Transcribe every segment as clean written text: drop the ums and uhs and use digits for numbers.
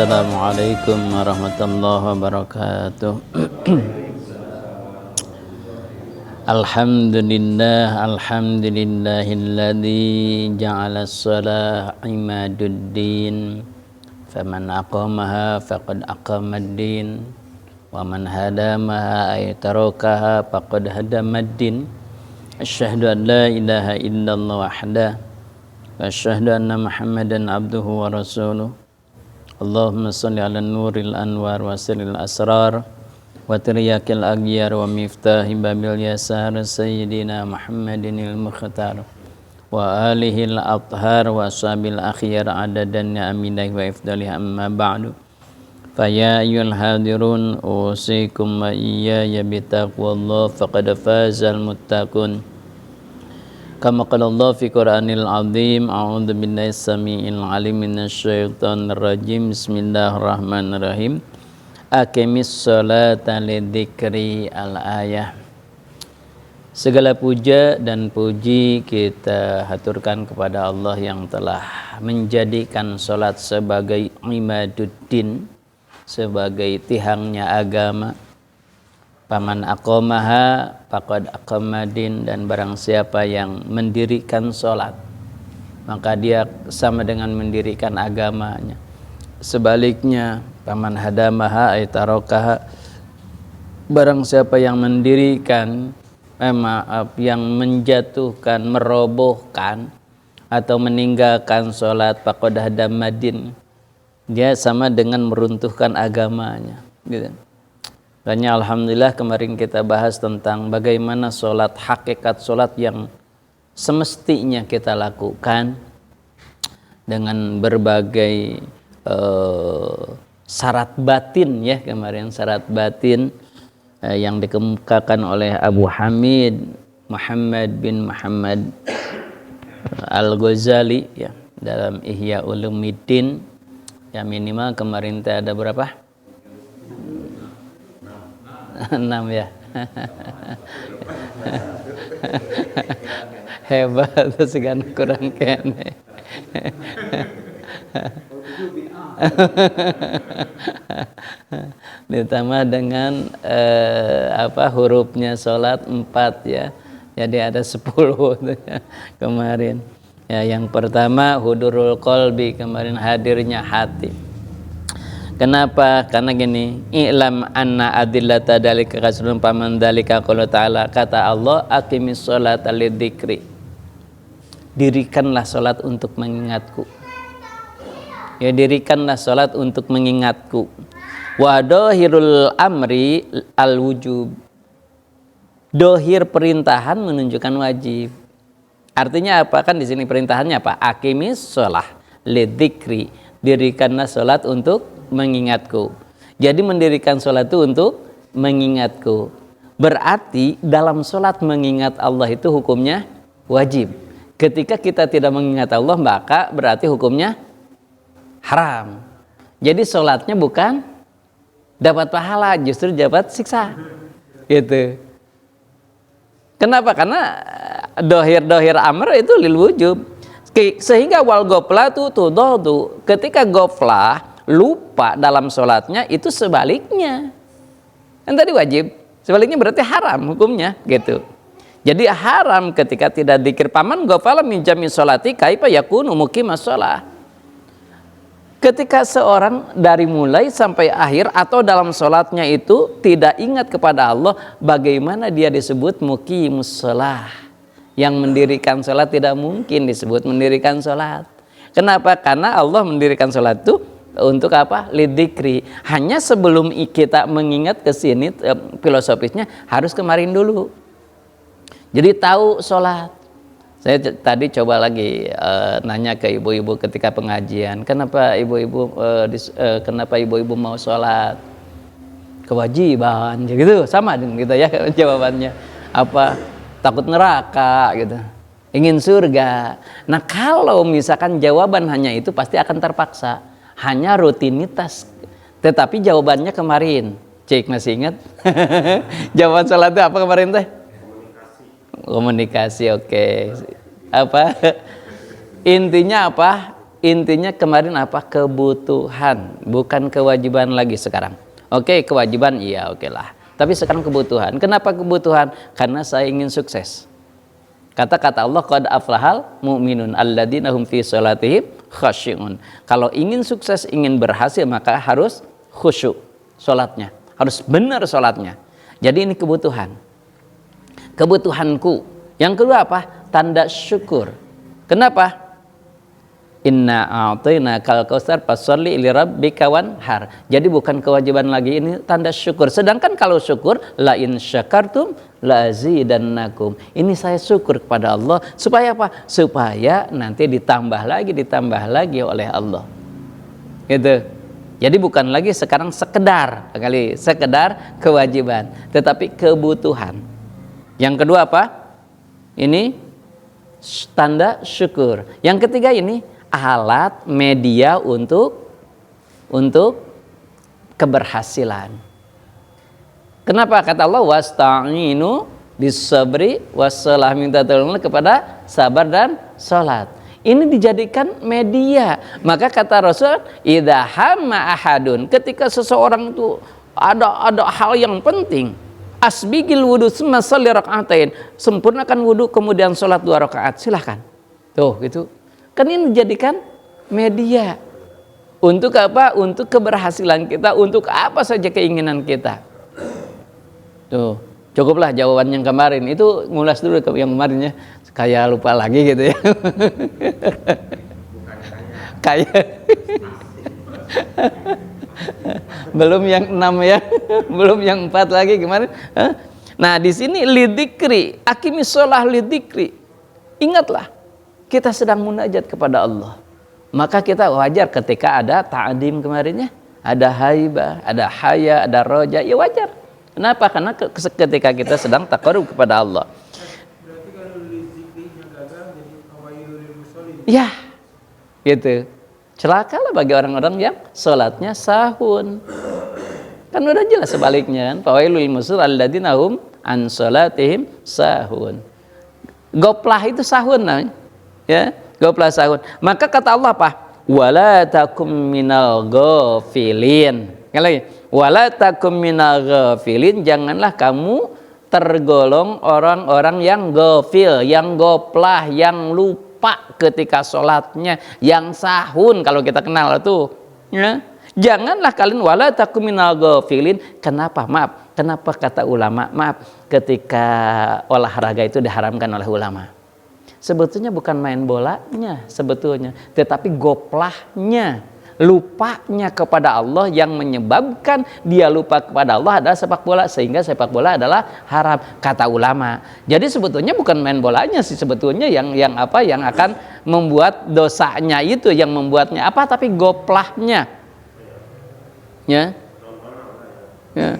Assalamualaikum warahmatullahi wabarakatuh. Alhamdulillahilladzi ja'ala as-salah imaduddin faman aqamaha faqad aqamaddin wa man hadamaha ay tarakaha faqad hadamaddin. Asyhadu an la ilaha illallah wahdahu wa asyhadu anna Muhammadan abduhu wa rasuluh. Allahumma salli ala nuril anwar wa sirril asrar wa tiryakil aghyar wa miftahi babil yasar sayyidina Muhammadinil mukhtar wa alihil athhar wa ashabil akhyar adadan ni'amillahi wa ifdalihi amma ba'du. Faya ayyuhal hadirun usikum wa iyaya bitaqwallah faqad fazal muttaqun. Kama qala Allah fi Qur'anil azim, a'udzu billahi samii'il 'alim minasyaitonir rajim. Bismillahirrahmanirrahim. Aqimis sholata lidzikri al-ayah. Segala puja dan puji kita haturkan kepada Allah yang telah menjadikan salat sebagai imaduddin, sebagai tihangnya agama. Paman aqamaha faqad aqamadin, dan barang siapa yang mendirikan sholat maka dia sama dengan mendirikan agamanya. Sebaliknya, paman hadamaha ay tarakaha, barang siapa yang mendirikan yang menjatuhkan, merobohkan atau meninggalkan sholat faqad hadamadin, dia sama dengan meruntuhkan agamanya, gitu. Makanya alhamdulillah kemarin kita bahas tentang bagaimana sholat, hakikat sholat yang semestinya kita lakukan dengan berbagai syarat batin, ya, kemarin syarat batin yang dikemukakan oleh Abu Hamid Muhammad bin Muhammad Al-Ghazali, ya, dalam Ihya Ulumuddin. Ya, minimal kemarin ada berapa? 6 ya. Hebat, segan kurang kene. Ditambah dengan hurufnya sholat 4, ya. Jadi ada 10 kemarin. Ya, yang pertama hudurul qalbi, kemarin hadirnya hati. Kenapa? Karena gini, i'lam anna adillata dalika kasrun paman dalika qala ta'ala, kata Allah, aqimis sholata lidzikri, dirikanlah salat untuk mengingatku. Ya, dirikanlah salat untuk mengingatku. Wa dohirul amri al wujub, dohir perintahan menunjukkan wajib. Artinya apa? Kan di sini perintahannya apa? Aqimis sholah lidzikri, dirikanlah salat untuk mengingatku. Jadi mendirikan sholat itu untuk mengingatku. Berarti dalam sholat mengingat Allah itu hukumnya wajib. Ketika kita tidak mengingat Allah, maka berarti hukumnya haram. Jadi sholatnya bukan dapat pahala, justru dapat siksa. Gitu. Kenapa? Karena dohir amr itu lil wujub. Sehingga wal gofla tuh ketika goflah, lupa dalam sholatnya, itu sebaliknya. Kan tadi wajib, sebaliknya berarti haram hukumnya, gitu. Jadi haram ketika tidak dzikir. Paman ghafala min jami sholati kaifa yakunu muqimas sholah. Ketika seorang dari mulai sampai akhir atau dalam sholatnya itu tidak ingat kepada Allah, bagaimana dia disebut muqimus sholah? Yang mendirikan sholat tidak mungkin disebut mendirikan sholat. Kenapa? Karena Allah mendirikan sholat itu untuk apa? Lidzikri. Hanya sebelum kita mengingat ke sini, filosofisnya harus kemarin dulu. Jadi tahu sholat. Saya tadi coba lagi nanya ke ibu-ibu ketika pengajian, kenapa ibu-ibu mau sholat? Kewajiban, gitu. Sama dengan kita, ya, jawabannya. Apa? Takut neraka, gitu. Ingin surga. Nah, kalau misalkan jawaban hanya itu, pasti akan terpaksa. Hanya rutinitas. Tetapi jawabannya kemarin, cek masih ingat? Jawaban sholat itu apa kemarin teh? Komunikasi, oke. Apa? Intinya apa? intinya kemarin apa? Kebutuhan, bukan kewajiban lagi sekarang. Oke, kewajiban iya oke lah. Tapi sekarang kebutuhan. Kenapa kebutuhan? Karena saya ingin sukses. Kata-kata Allah, qad aflahal mu'minun alladzina hum fi sholatihim khashi'un. Kalau ingin sukses, ingin berhasil, maka harus khusyuk sholatnya, harus benar sholatnya. Jadi ini kebutuhan, kebutuhanku. Yang kedua apa? Tanda syukur. Kenapa? Inna a'taina kal kautsar fasholli li rabbika wanhar. Jadi bukan kewajiban lagi, ini tanda syukur. Sedangkan kalau syukur, la in syakartum la azidannakum. Ini saya syukur kepada Allah supaya apa? Supaya nanti ditambah lagi oleh Allah. Gitu. Jadi bukan lagi sekarang sekedar kewajiban, tetapi kebutuhan. Yang kedua apa? Ini tanda syukur. Yang ketiga ini alat media untuk keberhasilan. Kenapa kata Allah wasta'inu bisabri wassalah, minta tolong kepada sabar dan salat. Ini dijadikan media. Maka kata Rasul, idza hamma ahadun, ketika seseorang itu ada hal yang penting, asbigil wudu summa sholli rakaatain, sempurnakan wudu kemudian salat 2 rakaat. Silakan. Tuh, gitu. Kan ini dijadikan media untuk apa? Untuk keberhasilan kita, untuk apa saja keinginan kita. Tuh, cukuplah jawaban yang kemarin. Itu ngulas dulu yang kemarinnya, kayak lupa lagi gitu ya. Kayak belum yang 6 ya, belum yang 4 lagi kemarin. Nah, di sini lidzikri, aqimis shalah lidzikri. Ingatlah, kita sedang munajat kepada Allah. Maka kita wajar ketika ada ta'dim kemarinnya, ada haibah, ada haya, ada roja, ya wajar. Kenapa? Karena ketika kita sedang taqarrub kepada Allah. Berarti kalau zikirnya gagal jadi fawailul lil musholin. Ya, gitu. Celakalah bagi orang-orang yang sholatnya sahun. Kan udah jelas sebaliknya kan. Fawailul lil musholin alladzina hum an sholatihim sahun. Goplah itu sahun namanya. Ya, 12 tahun. Maka kata Allah apa? Wala takum minal ghafilin. Sekali lagi, wala takum minal ghafilin, janganlah kamu tergolong orang-orang yang ghafil, yang goplah, yang lupa ketika sholatnya, yang sahun kalau kita kenal itu. Ya. Janganlah kalian wala takum minal ghafilin. Kenapa? Maaf. Kenapa kata ulama? Maaf, ketika olahraga itu diharamkan oleh ulama. Sebetulnya bukan main bolanya sebetulnya, tetapi goplahnya, lupanya kepada Allah yang menyebabkan dia lupa kepada Allah adalah sepak bola, sehingga sepak bola adalah haram kata ulama. Jadi sebetulnya bukan main bolanya sih sebetulnya yang akan membuat dosanya itu, yang membuatnya apa, tapi goplahnya. Ya. Ya.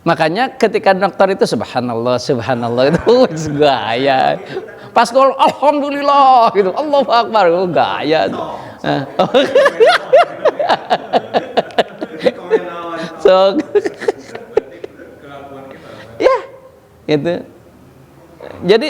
Makanya ketika dokter itu subhanallah itu gaya. Pas gol alhamdulillah gitu, Allahu akbar, gaya. So, ya, gitu. Jadi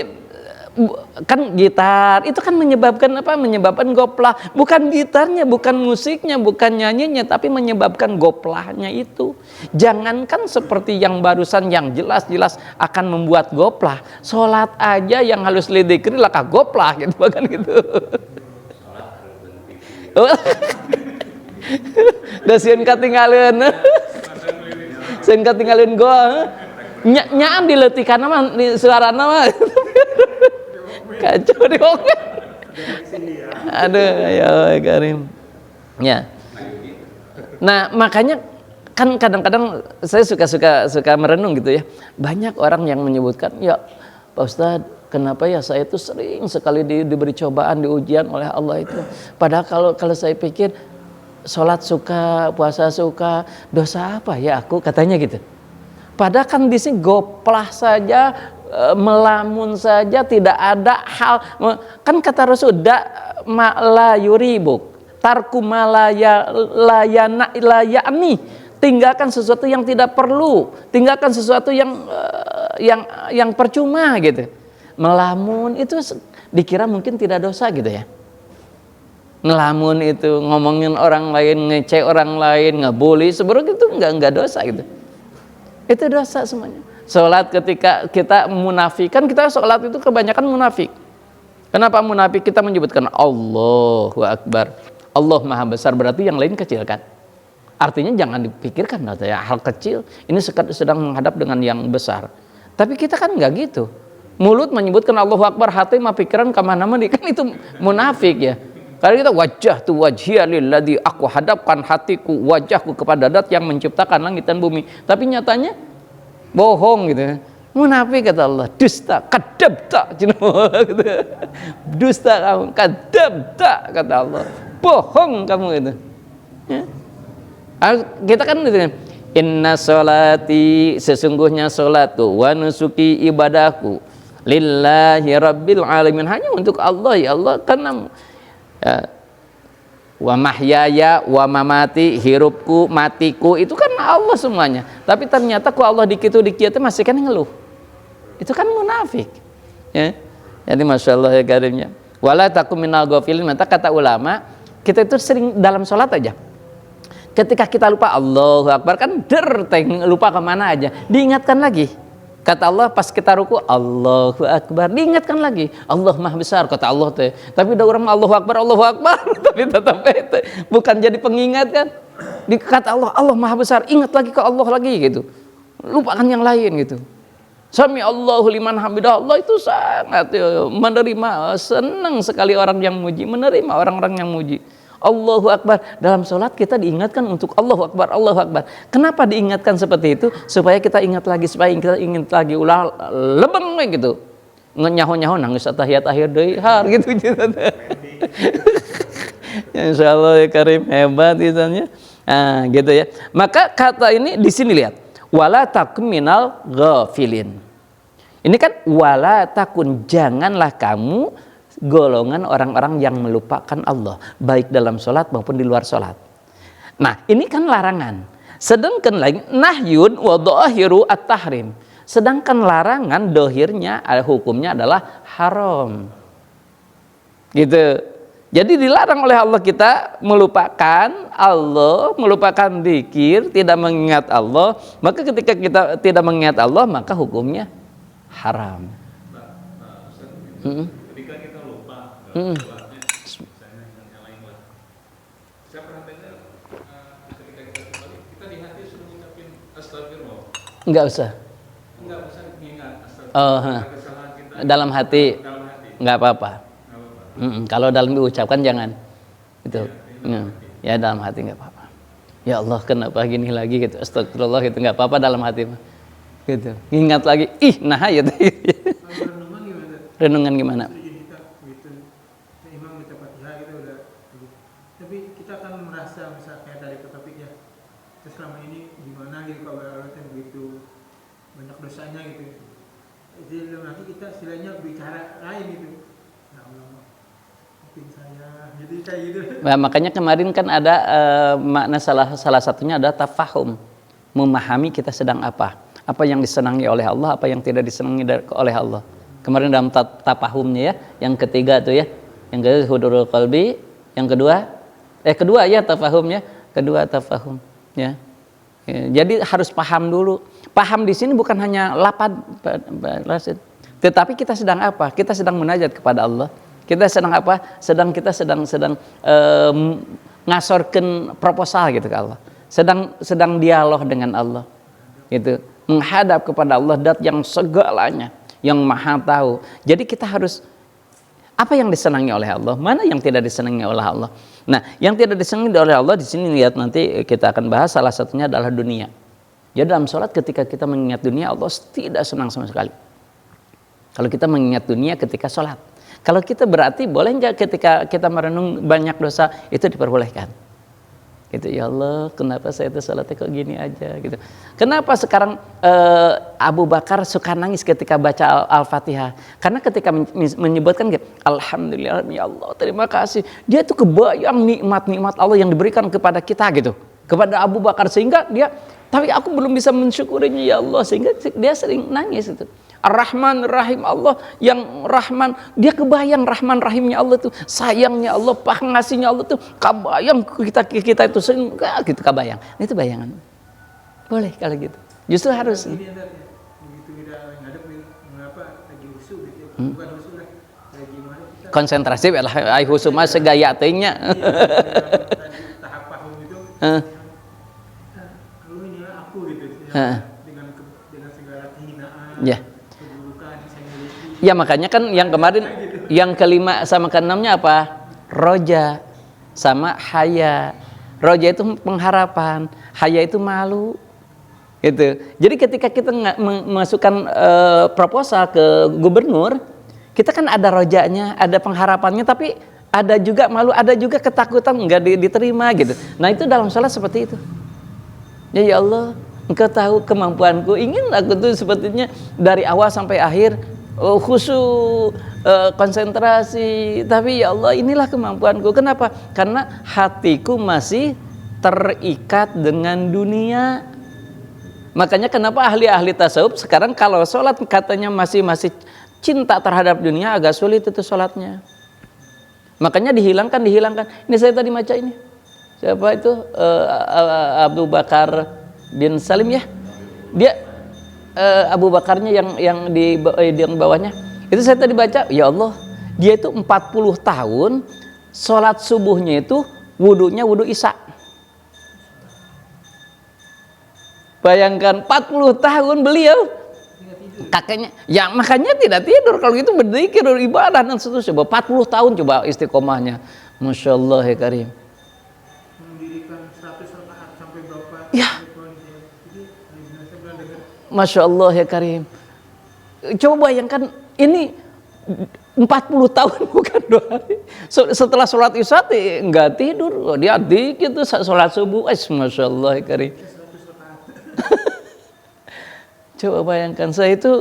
kan gitar itu kan menyebabkan apa? Menyebabkan goplah. Bukan gitarnya, bukan musiknya, bukan nyanyinya, tapi menyebabkan goplahnya itu. Jangankan seperti yang barusan yang jelas-jelas akan membuat goplah. Sholat aja yang halus lidzikri lakah goplah gitu, bahkan gitu. Da sieun katinggalieun. Sieun katinggalieun gua. Nyaan diletikan mah di suarana mah. Kacau deh. Aduh, ya Karim. Ya. Nah, makanya kan kadang-kadang saya suka merenung gitu ya. Banyak orang yang menyebutkan, ya Pak Ustadz, kenapa ya saya itu sering sekali diberi cobaan, diujian oleh Allah itu. Padahal kalau saya pikir sholat suka, puasa suka, dosa apa ya aku, katanya gitu. Padahal kan di sini goplah saja, melamun saja, tidak ada hal. Kan kata Rasul, ma la yuribuk, tarku ma la ya'ni. Tinggalkan sesuatu yang tidak perlu, tinggalkan sesuatu yang percuma gitu. Melamun itu dikira mungkin tidak dosa gitu ya. ngelamun itu, ngomongin orang lain, ngecek orang lain, ngebully, sebenarnya itu enggak dosa gitu. Itu dosa semuanya. Sholat ketika kita munafik, kan kita sholat itu kebanyakan munafik. Kenapa munafik? Kita menyebutkan Allahu Akbar, Allah Maha Besar, berarti yang lain kecil kan? Artinya jangan dipikirkan ya, hal kecil ini sedang menghadap dengan yang besar. Tapi kita kan enggak gitu. Mulut menyebutkan Allahu Akbar, hati mah pikiran kemana-mana, kan itu munafik ya. Karena kita wajah tu wajhiya lilladzi, aku hadapkan hatiku, wajahku kepada Dat yang menciptakan langit dan bumi. Tapi nyatanya bohong gitu. Munafik kata Allah, dusta, kadzabta gitu. Dusta kamu, kadzabta kata Allah. Bohong kamu itu. Ya. Kita kan gitu. Inna sholati, sesungguhnya sholatku, wa nusuki, ibadahku, lillahi rabbil alamin, hanya untuk Allah ya Allah. Karena ya, wa mahyaya wa mamati, hirupku matiku itu kan Allah semuanya. Tapi ternyata ku Allah dikit masih kan ngeluh. Itu kan munafik ya. Jadi masya Allah ya karimnya. Wala takum minal ghafilin. Maka kata ulama, kita itu sering dalam sholat aja, ketika kita lupa Allahu Akbar kan lupa kemana aja, diingatkan lagi. Kata Allah pas kita ruku, Allahu Akbar, diingatkan lagi, Allah Maha Besar kata Allah teh. Tapi udah orang Allahu Akbar tapi tetap itu bukan jadi pengingat kan. Kata Allah, Allah Maha Besar, ingat lagi ke Allah lagi gitu. Lupakan yang lain gitu. Sami Allahu liman hamidah, Allah itu sangat menerima, senang sekali orang yang muji, menerima orang-orang yang muji. Allahu Akbar, dalam sholat kita diingatkan untuk Allahu Akbar, Allahu Akbar. Kenapa diingatkan seperti itu? Supaya kita ingat lagi, ulah lebeng gitu, nyaho nangis tahiyat akhir dehar gitu. Insya Allah ya karim, hebat isanya. Nah, gitu ya. Maka kata ini di sini lihat, wala takum minal ghafilin. Ini kan wala takun, janganlah kamu golongan orang-orang yang melupakan Allah, baik dalam sholat maupun di luar sholat. Nah ini kan larangan. Sedangkan lagi nahyun wa dhahiru at-tahrim. Sedangkan larangan dohirnya, hukumnya adalah haram. Gitu. Jadi dilarang oleh Allah kita melupakan Allah, melupakan zikir, tidak mengingat Allah. Maka ketika kita tidak mengingat Allah, maka hukumnya haram. Ketika kita lupa, sholatnya misalnya yang lain lah. Saya pernah dengar ketika kita kembali, kita di hati sudah mengucapin astagfirullah. Enggak usah mengingat astagfirullah. Kesalahan kita dalam hati, enggak apa-apa. Kalau dalam diucapkan jangan. Itu. Ya dalam hati enggak apa-apa. Ya Allah kenapa gini lagi gitu. Astagfirullah gitu, enggak apa-apa dalam hati mah. Gitu. Ingat lagi, nah ya. Renungan gimana? Imam baca Fatihah gitu udah. Tapi kita akan merasa misal kayak tadi ke topik ya. Terus selama ini gimana gitu kalau Allah kan begitu banyak dosanya gitu. Jadi nanti kita istilahnya bicara lain gitu. Ya Allah, maafin saya. Jadi kayak gitu. Nah, makanya kemarin kan ada makna salah satunya ada tafahum, memahami kita sedang apa yang disenangi oleh Allah, apa yang tidak disenangi oleh Allah. Kemarin dalam tafahumnya ya, yang ketiga tuh ya, yang kedua hudurul qalbi, yang kedua ya tafahumnya, kedua tafahum ya. Jadi harus paham dulu. Paham di sini bukan hanya lapad, tetapi kita sedang apa? Kita sedang munajat kepada Allah. Kita sedang apa? Kita sedang ngasorkan proposal gitu ke Allah. Sedang dialog dengan Allah. Gitu. Menghadap kepada Allah, Dat yang segalanya, yang maha tahu. Jadi kita harus apa yang disenangi oleh Allah, mana yang tidak disenangi oleh Allah. Nah, yang tidak disenangi oleh Allah di sini lihat nanti kita akan bahas, salah satunya adalah dunia. Jadi dalam sholat ketika kita mengingat dunia, Allah tidak senang sama sekali. Kalau kita mengingat dunia ketika sholat. Kalau kita berarti boleh nggak ketika kita merenung banyak dosa, itu diperbolehkan. Gitu, ya Allah, kenapa saya itu sholatnya kok gini aja gitu. Kenapa sekarang Abu Bakar suka nangis ketika baca Al-Fatihah? Karena ketika menyebutkan Alhamdulillah ya Allah, terima kasih. Dia tuh kebayang nikmat-nikmat Allah yang diberikan kepada kita gitu. Kepada Abu Bakar, sehingga dia, tapi aku belum bisa mensyukurinya ya Allah, sehingga dia sering nangis itu. Ar-Rahman Rahim, Allah yang Rahman, dia kebayang Rahman Rahimnya Allah tuh, sayangnya Allah, pengasihnya Allah tuh, kebayang kita itu gitu kebayang. Itu bayangan. Boleh kalau gitu. Justru harus. Ini begitu kita ngadep mengapa lagi husu gitu, bukan husu lah, lagi mana kita Konsentrasi lah, ai husu mah segaya teuingnya. tahap paham itu, lu ini aku gitu, dengan segala kehinaan, Ya. keburukan yang saya miliki. Ya makanya kan yang kemarin yang kelima sama keenamnya apa? Roja sama haya. Roja itu pengharapan, haya itu malu. Gitu. Jadi ketika kita memasukkan proposal ke gubernur, kita kan ada rojanya, ada pengharapannya, tapi ada juga malu, ada juga ketakutan nggak diterima gitu. Nah itu dalam sholat seperti itu. Ya Allah, Engkau tahu kemampuanku, ingin aku tuh sepertinya dari awal sampai akhir khusyuk, konsentrasi, tapi ya Allah inilah kemampuanku. Kenapa? Karena hatiku masih terikat dengan dunia. Makanya kenapa ahli-ahli tasawuf sekarang kalau sholat katanya masih cinta terhadap dunia, agak sulit itu sholatnya. Makanya dihilangkan. Ini saya tadi baca ini. Siapa itu? Abu Bakar bin Salim ya. Dia Abu Bakarnya yang di bawahnya. Itu saya tadi baca, ya Allah, dia itu 40 tahun sholat subuhnya itu wudunya wudu isya. Bayangkan 40 tahun beliau kakeknya, ya makanya tidak tidur kalau gitu, berzikir, ibadah dan seterusnya. Coba 40 tahun coba istiqomahnya, Masya Allah ya Karim. Mendirikan 100 rakaat sampai berapa? Ya, Masya Allah ya Karim. Coba bayangkan ini 40 tahun bukan 2 hari. Setelah sholat isya enggak tidur, dia dikit tuh sholat subuh, Masya Allah ya Karim. Coba bayangkan, saya itu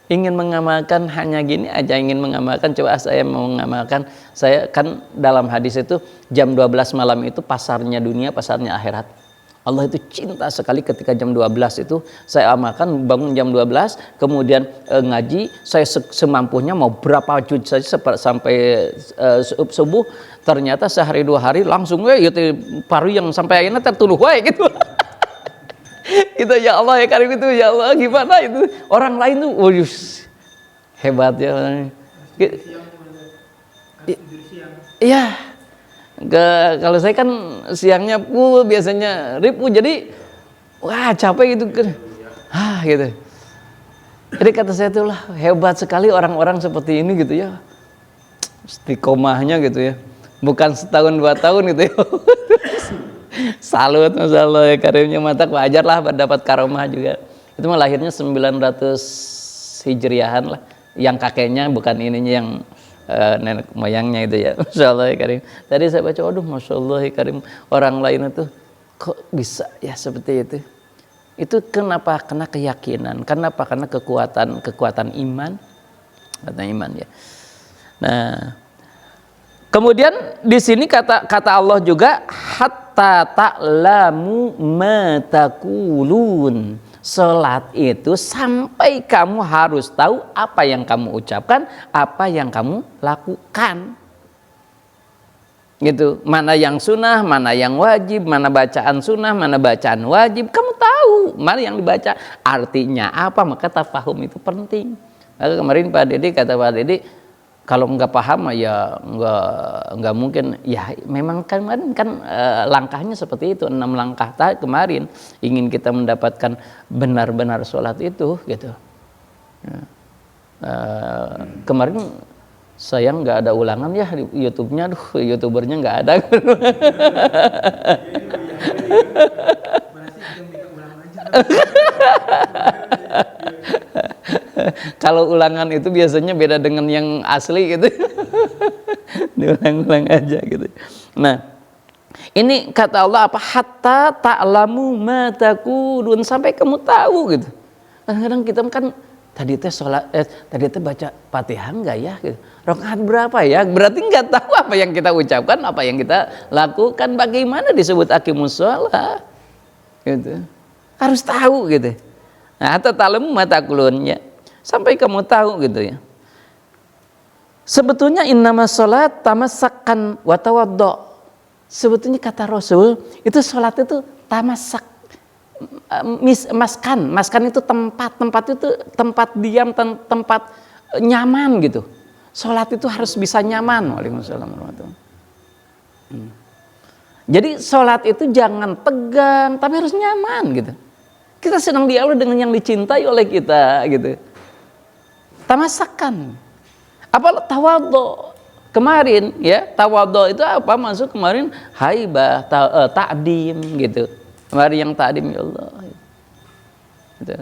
ingin mengamalkan hanya gini aja, ingin mengamalkan, coba saya mau mengamalkan. Saya kan dalam hadis itu jam 12 malam itu pasarnya dunia, pasarnya akhirat. Allah itu cinta sekali ketika jam 12 itu saya amalkan, bangun jam 12, kemudian ngaji, saya semampunya mau berapa juz saja sampai subuh, ternyata sehari 2 hari langsung paru yang sampai akhirnya tertuluh gitu. Itu ya Allah ya Karim, itu ya Allah gimana itu orang lain tuh hebat ya iya. Kalau saya kan siangnya biasanya ribu, jadi wah capek gitu kan, gitu. Jadi kata saya tuh lah, hebat sekali orang-orang seperti ini gitu ya, istiqomahnya gitu ya, bukan setahun 2 tahun gitu ya. Salut, Masya Allah ya Karimnya, mata wajar lah dapat karomah juga. Itu mah lahirnya 900 Hijriahan lah, yang kakeknya bukan ininya, yang nenek moyangnya itu ya. Masya Allah ya Karim. Tadi saya baca, aduh Masya Allah ya Karim, orang lain itu kok bisa ya seperti itu. Itu kenapa? Karena keyakinan. Kenapa? Karena kekuatan iman. Kekuatan iman ya. Nah, kemudian di sini kata Allah juga, hatta ta'lamu ma taqulun. Salat itu sampai kamu harus tahu apa yang kamu ucapkan, apa yang kamu lakukan. Gitu. Mana yang sunnah, mana yang wajib, mana bacaan sunnah, mana bacaan wajib, kamu tahu mana yang dibaca, artinya apa, maka tafahum itu penting. Maka kemarin Pak Dede kata Pak Dede, kalau nggak paham ya nggak mungkin. Ya memang kan langkahnya seperti itu, 6 langkah kemarin ingin kita mendapatkan benar-benar sholat itu gitu. Kemarin saya nggak ada ulangan ya di YouTube-nya, youtubernya nggak ada. Kalau ulangan itu biasanya beda dengan yang asli gitu. Diulang-ulang aja gitu. Nah, ini kata Allah apa? Hatta ta'lamu ma taqulun, sampai kamu tahu gitu. Kadang-kadang kita kan tadi teh sholat, tadi teh baca Fatihah enggak ya gitu. Rakaat berapa ya? Berarti enggak tahu apa yang kita ucapkan, apa yang kita lakukan. Bagaimana disebut aqimus shalah? Gitu. Harus tahu gitu. Nah, hatta ta'lamu ma taqulun ya. Sampai kamu tahu gitu ya. Sebetulnya innama sholat tamassakan wa tawaddo. Sebetulnya kata Rasul itu sholat itu tamassak, maskan itu tempat itu tempat diam, tempat nyaman gitu. Sholat itu harus bisa nyaman. Waalaikumsalam warahmatullahi wabarakatuh. Jadi sholat itu jangan tegang, tapi harus nyaman gitu. Kita sedang dialog dengan yang dicintai oleh kita gitu. Tamassakan. Apa tawadhu? Kemarin ya, tawadhu itu apa? Masuk kemarin haibah, ta'dim gitu. Kemarin yang ta'dim ya Allah. Gitu.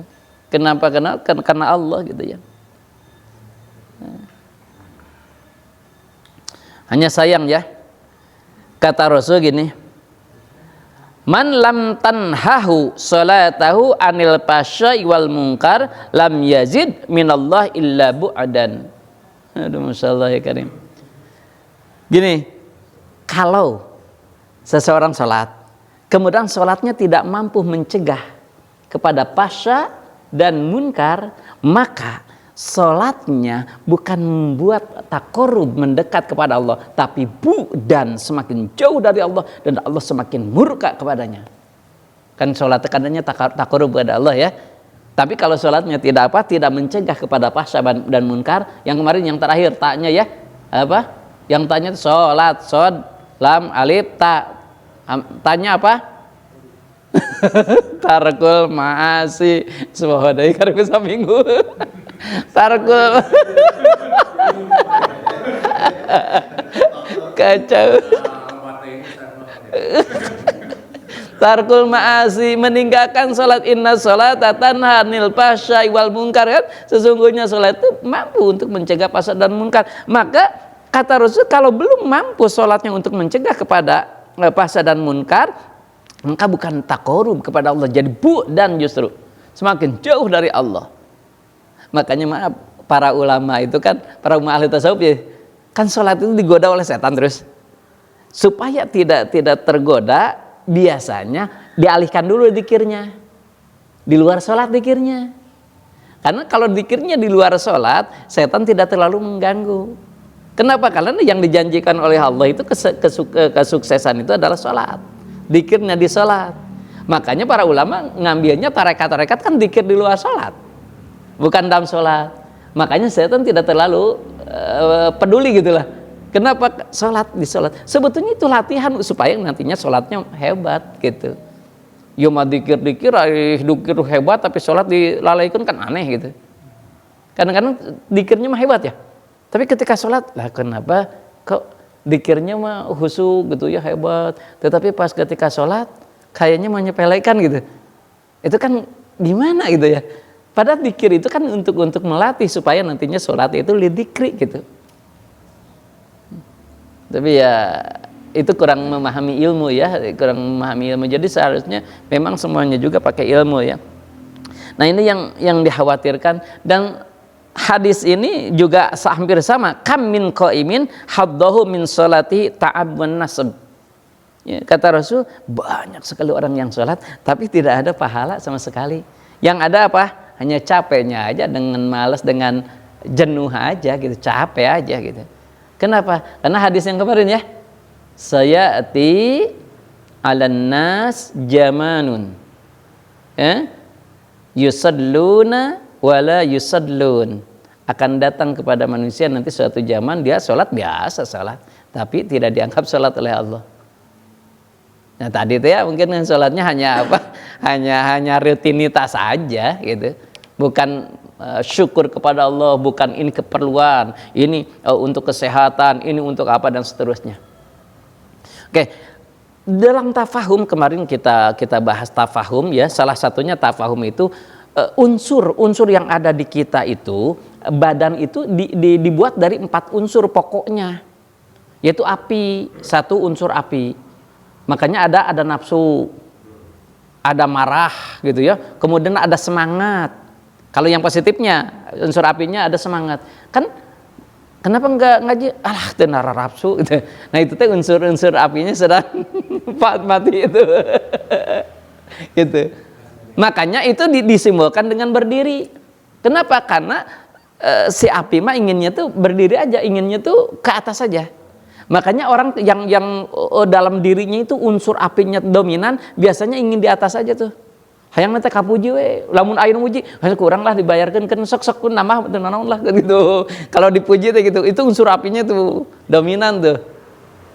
Kenapa? Karena Allah gitu ya. Hanya sayang ya. Kata Rasul gini, man lam tanhahu salatahu anil fasya'i wal munkar lam yazid minallah illa bu'adan. Aduh masyaallah ya karim. Gini, kalau seseorang sholat, kemudian sholatnya tidak mampu mencegah kepada fasya dan munkar, maka sholatnya bukan membuat takorub mendekat kepada Allah, tapi dan semakin jauh dari Allah, dan Allah semakin murka kepadanya. Kan sholat tekanannya takorub kepada Allah ya. Tapi kalau sholatnya tidak mencegah kepada fasya dan munkar, yang kemarin yang terakhir taknya ya apa? Yang tanya itu sholat, sod, lam, alif, ta. Tanya apa? Tarkul ma'asi subhanallah karena seminggu. Tarkul kacau. Tarkul ma'asi, meninggalkan salat. Inna sholata tanha 'anil fahsya'i wal munkar, kan? Sesungguhnya salat itu mampu untuk mencegah fahsya dan munkar. Maka kata Rasul, kalau belum mampu salatnya untuk mencegah kepada fahsya dan munkar, maka bukan takorub kepada Allah, jadi dan justru semakin jauh dari Allah. Makanya maaf, para ulama itu kan, para ulama ahli tasawuf ya, kan sholat itu digoda oleh setan terus. Supaya tidak tergoda, biasanya dialihkan dulu zikirnya, di luar sholat zikirnya. Karena kalau zikirnya di luar sholat, setan tidak terlalu mengganggu. Kenapa? Karena yang dijanjikan oleh Allah itu kesuksesan itu adalah sholat. Zikirnya di sholat. Makanya para ulama ngambilnya tarekat kan zikir di luar sholat, bukan dalam sholat. Makanya setan tidak terlalu peduli gitulah. Kenapa sholat di sholat? Sebetulnya itu latihan supaya nantinya sholatnya hebat gitu. Yoma dikir hebat tapi sholat dilalaikan kan aneh gitu. Kadang-kadang dikirnya mah hebat ya, tapi ketika sholat lah kenapa kok dikirnya mah khusyuk gitu ya hebat, tetapi pas ketika sholat kayaknya menyepelekan gitu. Itu kan gimana gitu ya? Padahal dikir itu kan untuk melatih supaya nantinya sholat itu lidikri gitu. Tapi ya itu kurang memahami ilmu ya, kurang memahami ilmu. Jadi seharusnya memang semuanya juga pakai ilmu ya. Nah ini yang dikhawatirkan. Dan hadis ini juga hampir sama. Kam min qaimin haddahu min sholati ta'ab wan nasab. Ya, kata Rasul, banyak sekali orang yang sholat tapi tidak ada pahala sama sekali. Yang ada apa? Hanya capeknya aja, dengan malas, dengan jenuh aja gitu, capek aja gitu. Kenapa? Karena hadis yang kemarin ya, sayati 'alan nas jamanun yusalluna wala yusallun. Akan datang kepada manusia nanti suatu zaman dia sholat biasa sholat, tapi tidak dianggap sholat oleh Allah. Nah tadi itu ya mungkin sholatnya hanya apa? Hanya rutinitas aja gitu, bukan syukur kepada Allah, bukan ini keperluan, ini untuk kesehatan, ini untuk apa dan seterusnya. Oke, dalam tafahum kemarin kita bahas tafahum ya. Salah satunya tafahum itu unsur yang ada di kita itu, badan itu dibuat dari 4 unsur pokoknya, yaitu api, 1 unsur api. Makanya ada nafsu, ada marah gitu ya, kemudian ada semangat. Kalau yang positifnya, unsur apinya ada semangat. Kan kenapa enggak ngaji? Alah, itu nara nafsu gitu. Nah, itu teh unsur apinya sedang mati itu. Gitu. Makanya itu disimbolkan dengan berdiri. Kenapa? Karena si api mah inginnya tuh berdiri aja, inginnya tuh ke atas saja. Makanya orang yang dalam dirinya itu unsur apinya dominan, biasanya ingin di atas aja tuh. Hayang nanti kapuji we, lamun ayeuna muji, kurang lah dibayarkan kan sok pun nambah naon lah gitu. Kalau dipuji tuh gitu, itu unsur apinya tuh dominan tuh.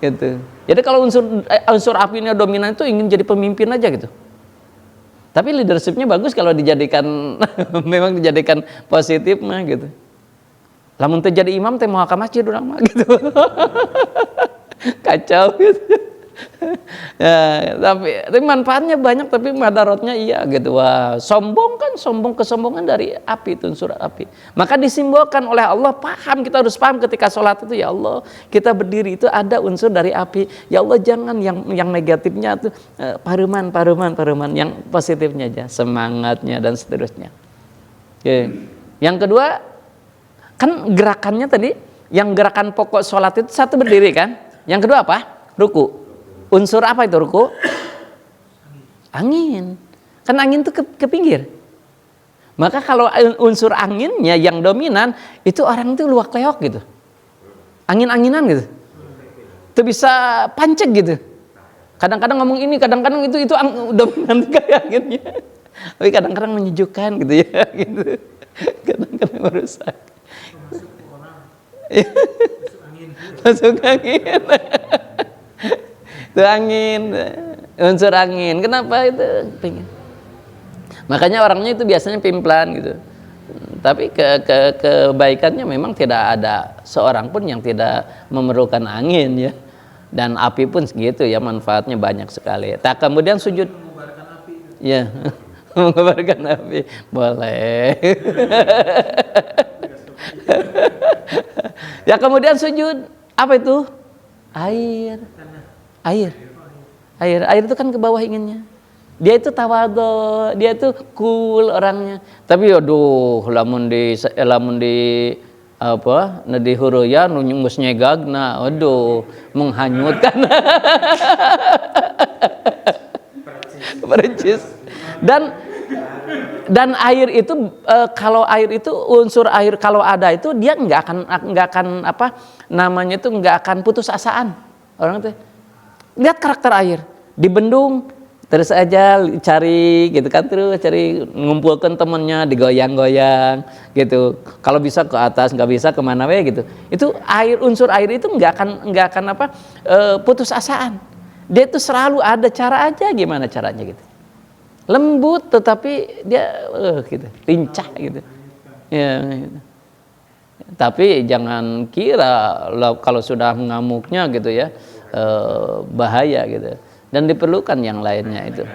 Gitu. Jadi kalau unsur apinya dominan itu ingin jadi pemimpin aja gitu. Tapi leadershipnya bagus kalau dijadikan memang dijadikan positif mah gitu. Lamun teu jadi imam teh moal ka masjid urang mah gitu. Kacau gitu. Ya, tapi manfaatnya banyak, tapi madarotnya iya gitu. Wah, sombong kesombongan dari api, itu unsur api. Maka disimbolkan oleh Allah, kita harus paham ketika sholat itu, ya Allah, kita berdiri itu ada unsur dari api. Ya Allah, jangan yang negatifnya itu paruman, yang positifnya aja, semangatnya dan seterusnya. Oke. Yang kedua, kan gerakannya tadi, yang gerakan pokok sholat itu satu berdiri kan. Yang kedua apa? Ruku. Unsur apa itu ruku? Angin. Kan angin itu ke pinggir. Maka kalau unsur anginnya yang dominan, itu orang itu luak leok gitu. Angin-anginan gitu. Itu bisa pancek gitu. Kadang-kadang ngomong ini, kadang-kadang itu dominan kayak anginnya. Tapi kadang-kadang menyejukkan gitu ya. Gitu. Kadang-kadang merusak. Masuk angin. Itu angin, unsur angin. Kenapa itu? Pengen. Makanya orangnya itu biasanya pimplan gitu. Tapi kebaikannya memang tidak ada seorang pun yang tidak memerlukan angin ya. Dan api pun segitu ya, manfaatnya banyak sekali. Tak kemudian sujud. Mengobarkan api. Ya, mengobarkan api. Boleh. Ya kemudian sujud. Apa itu? Air itu kan ke bawah inginnya. Dia itu tawadhu, dia itu cool orangnya. Tapi aduh, lamun di apa? Di huruya nu geus nyegagna, aduh, menghanyutkan. Percis. Dan air itu kalau air itu unsur air kalau ada itu dia nggak akan apa namanya itu nggak akan putus asaan orang itu. Lihat karakter air di bendung terus aja cari gitu kan, terus cari ngumpulkan temennya, digoyang-goyang gitu. Kalau bisa ke atas, nggak bisa kemana we gitu. Itu air, unsur air itu nggak akan apa putus asaan. Dia itu selalu ada cara aja gimana caranya gitu. Lembut tetapi dia gitu, lincah gitu. Ya, gitu. Tapi jangan kira kalau sudah mengamuknya gitu ya bahaya gitu. Dan diperlukan yang lainnya itu.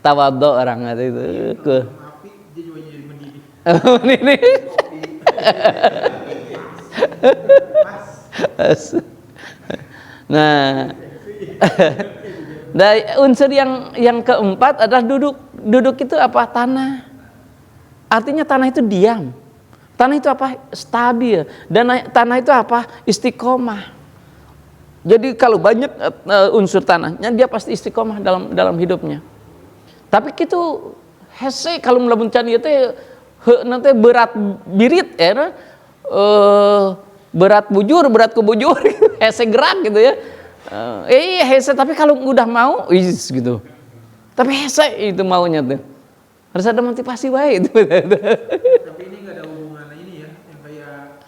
Tawadhu orang itu ke. Api dia juga jadi mendidih. Ini. Nah, dari unsur yang keempat adalah duduk. Duduk itu apa? Tanah. Artinya tanah itu diam. Tanah itu apa? Stabil. Dan tanah itu apa? Istiqomah. Jadi kalau banyak unsur tanahnya, dia pasti istiqomah dalam hidupnya. Tapi itu hese kalau melamun can ieu teh nanti berat birit ya, berat kubujur, hese gerak gitu ya. Hese tapi kalau udah mau, gitu. Tapi hese itu maunya tuh. Harus ada motivasi wae itu. Tapi ini nggak ada hubungan ini ya, yang kayak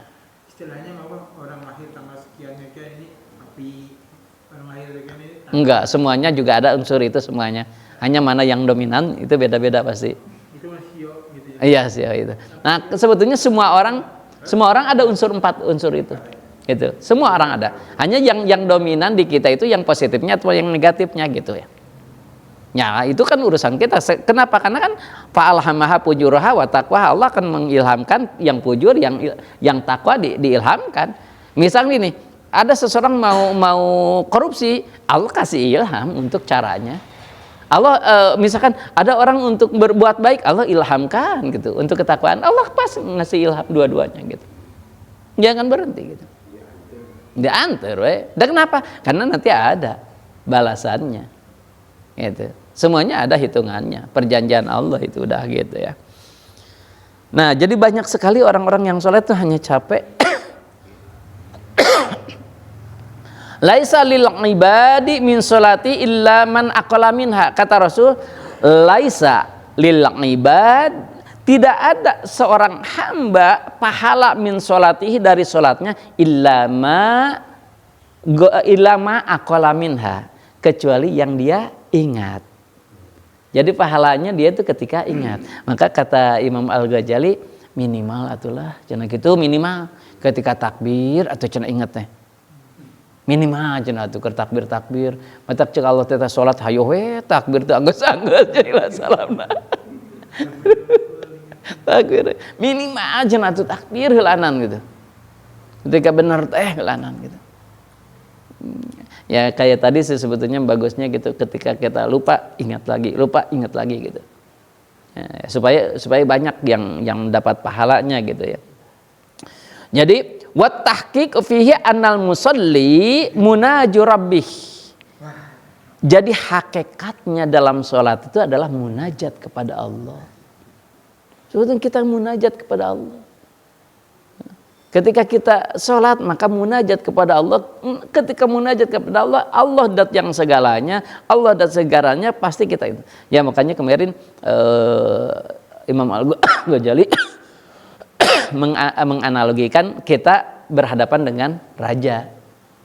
istilahnya apa orang lahir tanggal sekian ini api, orang lahir sekian ini. Enggak, semuanya juga ada unsur itu semuanya. Hanya mana yang dominan itu beda-beda pasti. Itu masih gitu ya. Iya sih itu. Nah sebetulnya semua orang ada empat unsur itu. Gitu. Semua orang ada. Hanya yang dominan di kita itu yang positifnya atau yang negatifnya gitu ya. Ya itu kan urusan kita. Kenapa? Karena kan fa'alhamaha fujuraha wa taqwa, Allah akan mengilhamkan yang fujur, yang takwa diilhamkan. Misalnya ini, ada seseorang mau korupsi, Allah kasih ilham untuk caranya. Allah misalkan ada orang untuk berbuat baik, Allah ilhamkan gitu untuk ketakwaan. Allah pas ngasih ilham dua-duanya gitu. Jangan berhenti gitu. Diantar we. Dan kenapa? Karena nanti ada balasannya. Gitu. Semuanya ada hitungannya. Perjanjian Allah itu udah gitu ya. Nah, jadi banyak sekali orang-orang yang sholat itu hanya capek. Laisa lil ibadi min sholati illa man aqala minha. Kata Rasul, laisa lil ibad, tidak ada seorang hamba pahala min sholatihi dari sholatnya illa ma aqala minha, kecuali yang dia ingat. Jadi pahalanya dia itu ketika ingat. Maka kata Imam Al-Ghazali, minimal atulah cenah kitu, minimal ketika takbir atau cenah inget teh. Minimal cenah atuh keur takbir. Matak ceuk Allah teh salat hayo we takbir teh anggeus-anggeus jadi salamna. Takbir minimal cenah atuh takbir heulanan gitu. Ketika benar teh heulanan gitu. Ya kayak tadi sih sebetulnya bagusnya gitu, ketika kita lupa ingat lagi gitu. Ya, supaya banyak yang dapat pahalanya gitu ya. Jadi wat tahqiq fihi annal musalli munaju rabbih. Jadi hakikatnya dalam sholat itu adalah munajat kepada Allah. Sebetulnya kita munajat kepada Allah. Ketika kita sholat maka munajat kepada Allah. Ketika munajat kepada Allah, Allah dat yang segalanya, Allah dat segaranya, pasti kita itu. Ya makanya kemarin Imam Al-Ghazali menganalogikan kita berhadapan dengan raja.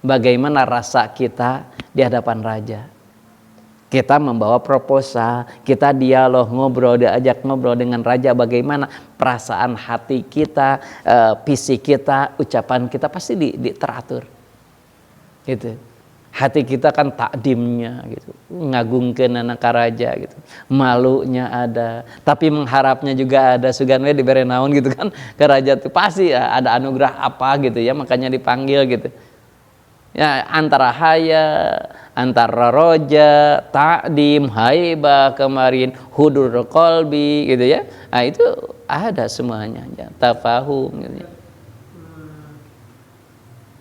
Bagaimana rasa kita di hadapan raja? Kita membawa proposal, kita dialog, diajak ngobrol dengan raja, bagaimana perasaan hati kita, fisik kita, ucapan kita pasti teratur. Gitu. Hati kita kan takdimnya gitu, ngagungkeun anak raja gitu. Malunya ada, tapi mengharapnya juga ada, sugan we dibere naon gitu kan ke raja tuh pasti ada anugerah apa gitu ya, makanya dipanggil gitu. Ya antara haya, antara roja, takdim, haibah kemarin, hudur qalbi gitu ya. Nah itu ada semuanya ya, tafahum gitu ya.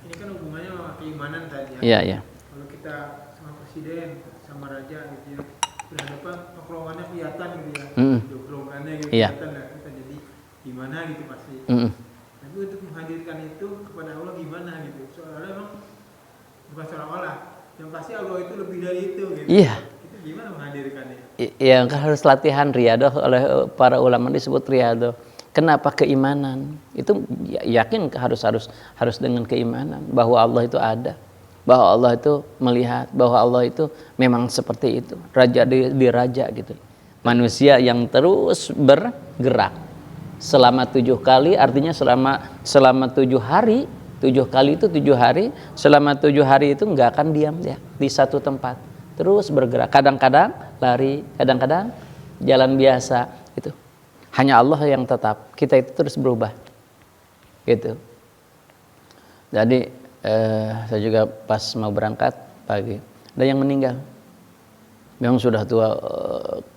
Ini kan hubungannya sama keimanan tadi ya. Iya, iya. Kalau kita sama presiden, sama raja gitu ya, berhadapan kelonggarannya kelihatan gitu ya. Kelonggarannya gitu Iya. kelihatan lah, kita jadi gimana gitu pasti. Tapi untuk menghadirkan itu kepada Allah gimana gitu. Soalnya emang bukan seolah-olah, yang pasti Allah itu lebih dari itu gitu. Iya. Itu gimana menghadirkannya? Ya harus latihan riyadah, oleh para ulama disebut riyadah. Kenapa keimanan? Itu yakin harus dengan keimanan bahwa Allah itu ada, bahwa Allah itu melihat, bahwa Allah itu memang seperti itu, raja di raja gitu. Manusia yang terus bergerak selama 7 kali, artinya selama 7 hari. 7 kali itu 7 hari, selama 7 hari itu nggak akan diam ya di satu tempat, terus bergerak. Kadang-kadang lari, kadang-kadang jalan biasa itu. Hanya Allah yang tetap, kita itu terus berubah gitu. Jadi saya juga pas mau berangkat pagi ada yang meninggal, yang sudah tua,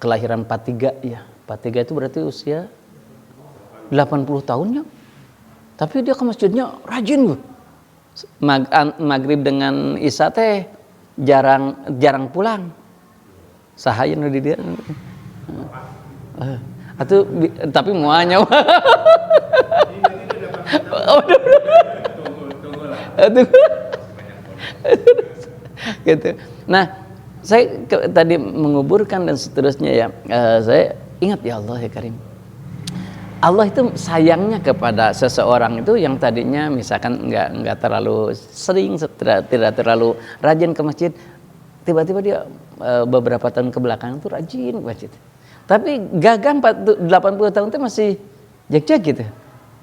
kelahiran 43 ya. 43 itu berarti usia 80 tahunnya. Tapi dia ke masjidnya rajin. Maghrib dengan isya teh jarang pulang. Sahaya nu di dia. Atuh tapi muanya. Gitu. Nah, saya tadi menguburkan dan seterusnya ya. Saya ingat ya Allah ya Karim. Allah itu sayangnya kepada seseorang itu yang tadinya misalkan nggak terlalu sering, tidak terlalu rajin ke masjid, tiba-tiba dia beberapa tahun ke belakang itu rajin ke masjid. Tapi gagah 80 tahun itu masih jak-jak gitu.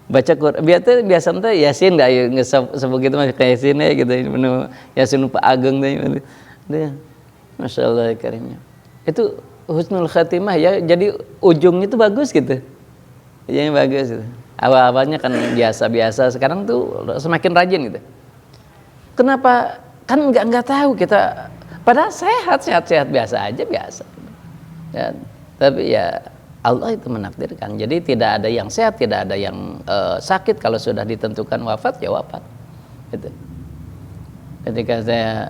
Baca Quran, biasanya Yasin nggak sebegitu masih kayak Yasin gitu, menu Yasin Pak Ageng teh. Masya Allah karimnya. Itu husnul khatimah ya, jadi ujungnya itu bagus gitu. Yang bagus itu. Awal-awalnya kan biasa-biasa, sekarang tuh semakin rajin gitu. Kenapa? Kan nggak tahu kita. Padahal sehat biasa aja biasa. Ya, tapi ya Allah itu menakdirkan. Jadi tidak ada yang sehat, tidak ada yang sakit. Kalau sudah ditentukan wafat ya wafat. Gitu. Ketika saya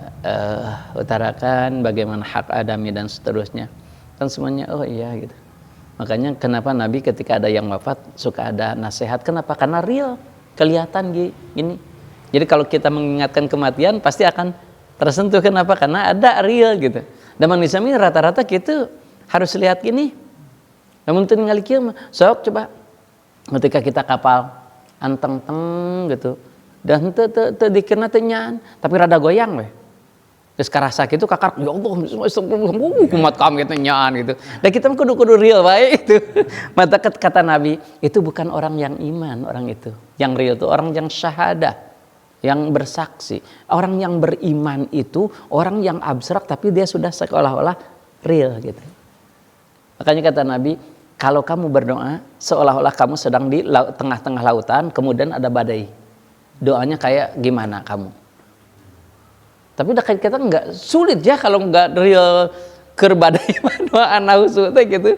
utarakan bagaimana hak adami dan seterusnya, kan semuanya oh iya gitu. Makanya kenapa Nabi ketika ada yang wafat suka ada nasihat. Kenapa? Karena real, kelihatan gini. Jadi kalau kita mengingatkan kematian pasti akan tersentuh. Kenapa? Karena ada real gitu. Dan manusia ini rata-rata kita harus lihat gini. Namun tinggal kieu sok coba ketika kita kapal anteng-teng gitu. Dan teu dikirna teu nyaan, tapi rada goyang we. Terus karasa gitu kakak, ya Allah, umat kami itu nyaan gitu. Dan kita kudu real baik itu. Mata kata Nabi, itu bukan orang yang iman, orang itu. Yang real itu orang yang syahadah, yang bersaksi. Orang yang beriman itu orang yang abstrak tapi dia sudah seolah-olah real gitu. Makanya kata Nabi, kalau kamu berdoa seolah-olah kamu sedang di tengah-tengah lautan, kemudian ada badai. Doanya kayak gimana kamu? Tapi udah kita nggak sulit ya kalau nggak real kerbadai doa nausu gitu.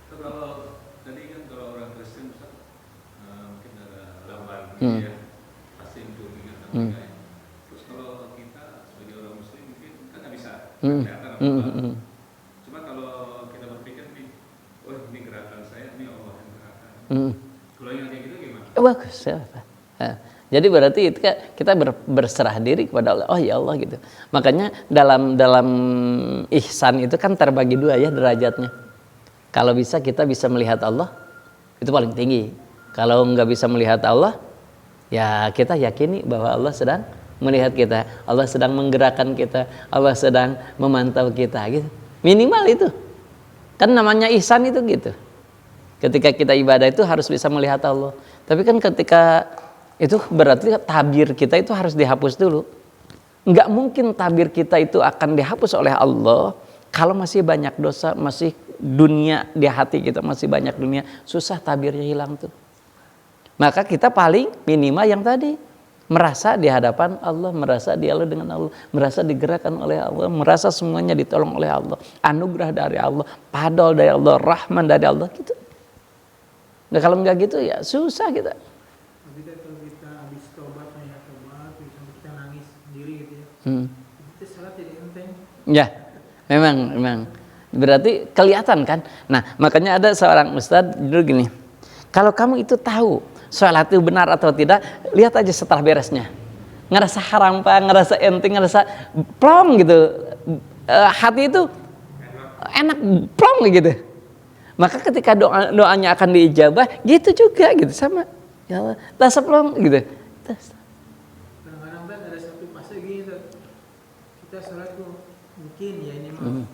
Kalau tadi kan kalau orang Kristen mungkin ada lamban gitu ya, pasti untuk ingatan mereka. Terus kalau kita sebagai orang Muslim mungkin kan nggak bisa kelihatan apa-apa. Cuma kalau kita berpikir nih, oh ini gerakan saya, ini Allah yang gerakan. Kalau yang kayak gitu gimana? Bagus ya. Jadi berarti itu kita berserah diri kepada Allah. Oh ya Allah gitu. Makanya dalam ihsan itu kan terbagi dua ya derajatnya. Kalau bisa kita bisa melihat Allah, itu paling tinggi. Kalau nggak bisa melihat Allah, ya kita yakini bahwa Allah sedang melihat kita, Allah sedang menggerakkan kita, Allah sedang memantau kita gitu. Minimal itu. Kan namanya ihsan itu gitu. Ketika kita ibadah itu harus bisa melihat Allah. Tapi kan ketika itu berarti tabir kita itu harus dihapus dulu. Nggak mungkin tabir kita itu akan dihapus oleh Allah kalau masih banyak dosa, masih dunia di hati kita, masih banyak dunia, susah tabirnya hilang tuh. Maka kita paling minimal yang tadi, merasa di hadapan Allah, merasa dialog dengan Allah, merasa digerakkan oleh Allah, merasa semuanya ditolong oleh Allah, anugerah dari Allah, padol dari Allah, rahman dari Allah gitu. Nah kalau nggak gitu ya susah kita. Kalau kita habis tobat kita nangis sendiri gitu ya. Itu salat jadi enteng. Ya, memang. Berarti kelihatan kan. Nah makanya ada seorang ustadz dulu gini. Kalau kamu itu tahu sholat itu benar atau tidak, lihat aja setelah beresnya. Ngerasa haram pak, ngerasa enteng, ngerasa plong gitu. Hati itu enak plong gitu. Maka ketika doanya akan diijabah, gitu juga gitu sama. Ya Allah, tas plong gitu. Kadang-kadang kan ada satu fase gini tuh. Kita sholat tuh mungkin ya ini mah